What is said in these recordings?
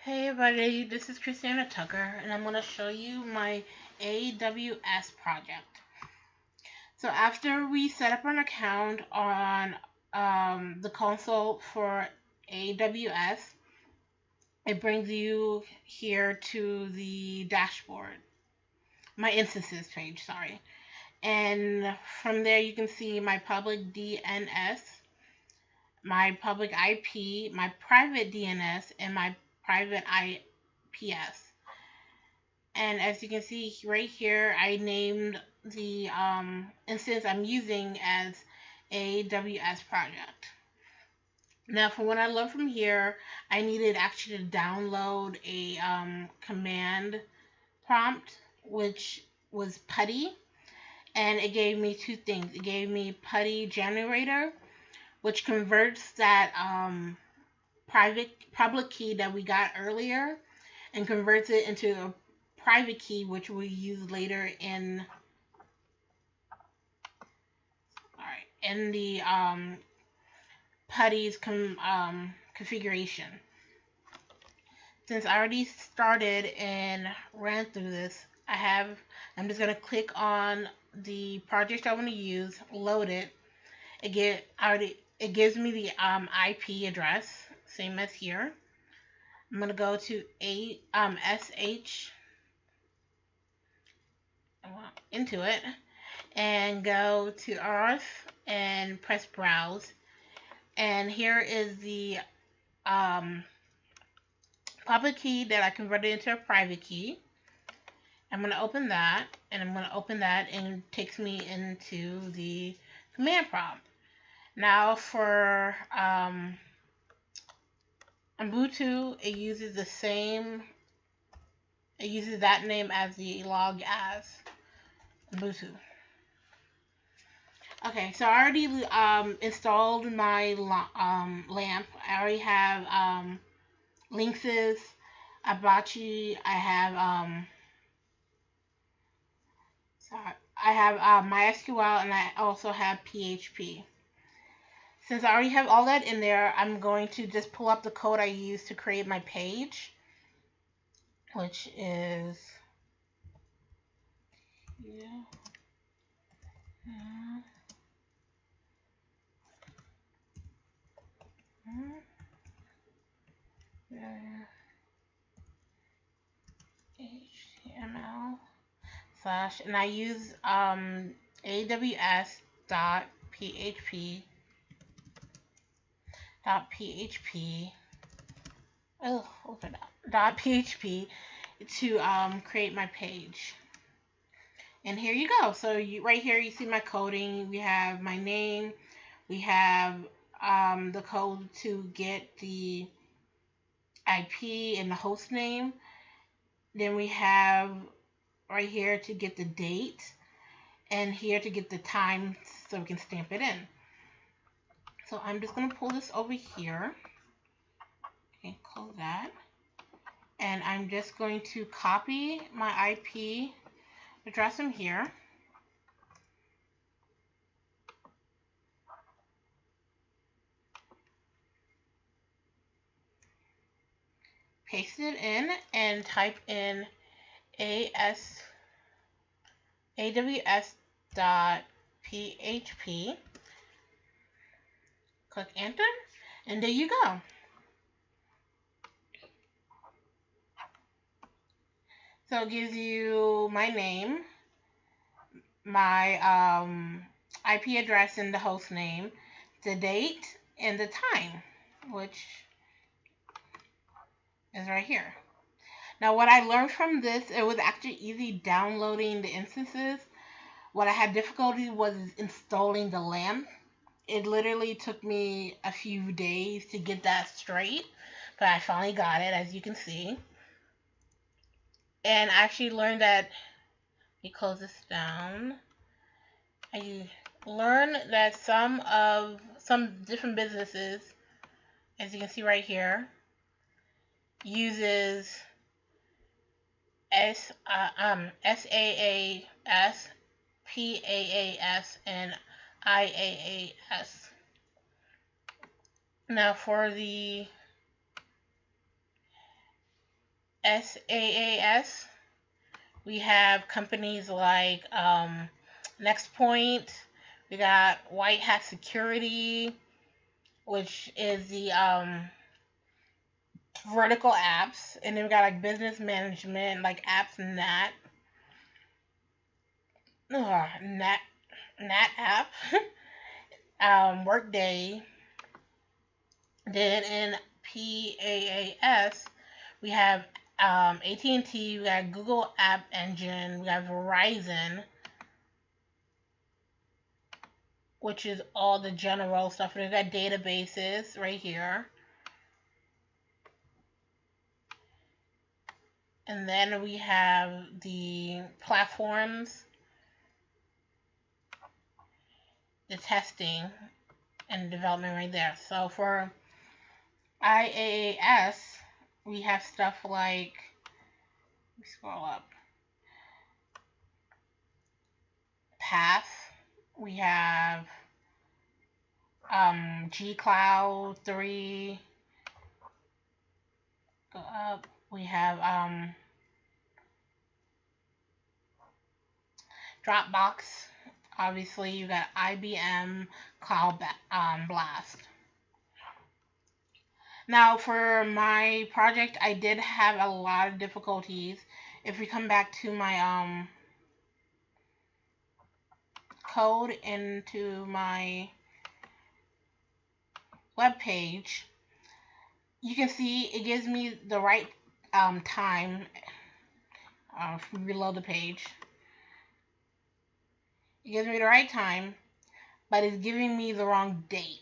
Hey everybody, this is Christina Tucker, and I'm going to show you my AWS project. So after we set up an account on the console for AWS, it brings you here to the dashboard, my instances page, sorry. And from there you can see my public DNS, my public IP, my private DNS, and my private IPS. And as you can see right here, I named the instance I'm using as AWS project. Now, from what I learned from here, I needed actually to download a command prompt, which was PuTTY, and it gave me two things. It gave me PuTTY generator, which converts that public key that we got earlier and converts it into a private key, which we use later in the PuTTY's configuration. Since I already started and ran through this, I'm just gonna click on the project I want to use, load it. It gives me the IP address, same as here. I'm gonna go to sh into it and go to Earth and press browse. And here is the um, public key that I converted into a private key. I'm going to open that, and I'm going to open that, and it takes me into the command prompt. Now for Ubuntu, it uses that name as the log as Ubuntu. Okay, so I already installed my LAMP. I already have Linksys, Apache. I have MySQL, and I also have PHP. Since I already have all that in there, I'm going to just pull up the code I used to create my page, which is HTML slash, and I use AWS dot php open up .php to create my page. And here you go. So right here you see my coding. We have my name. We have the code to get the IP and the host name. Then we have right here to get the date, and here to get the time so we can stamp it in. So I'm just going to pull this over here. Okay, close that. And I'm just going to copy my IP address from here. Paste it in and type in aws.php. Click enter, and there you go. So it gives you my name, my IP address and the host name, the date, and the time, which is right here. Now, what I learned from this, it was actually easy downloading the instances. What I had difficulty was installing the LAMP. It literally took me a few days to get that straight, but I finally got it, as you can see. And I actually learned that, let me close this down. I learned that some different businesses, as you can see right here, uses SAAS, PAAS, and IAAS. Now for the SaaS. We have companies like NextPoint. We got White Hat Security, which is the vertical apps, and then we got like business management, like apps Nat, Nat, Nat app, Workday. Then in PaaS, we have AT&T, we got Google App Engine, we got Verizon, which is all the general stuff. We got databases right here. And then we have the platforms, the testing, and development right there. So for IaaS, we have stuff like, let me scroll up, PaaS, we have G-Cloud 3, go up, we have Dropbox, obviously you got IBM Cloud Blast. Now for my project, I did have a lot of difficulties. If we come back to my code into my web page, you can see it gives me the right time. If we reload the page, it gives me the right time, but it's giving me the wrong date.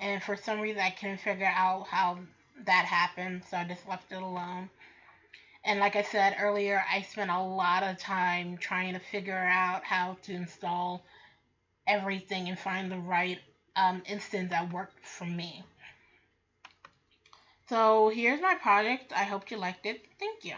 And for some reason, I couldn't figure out how that happened, so I just left it alone. And like I said earlier, I spent a lot of time trying to figure out how to install everything and find the right instance that worked for me. So here's my project. I hope you liked it. Thank you.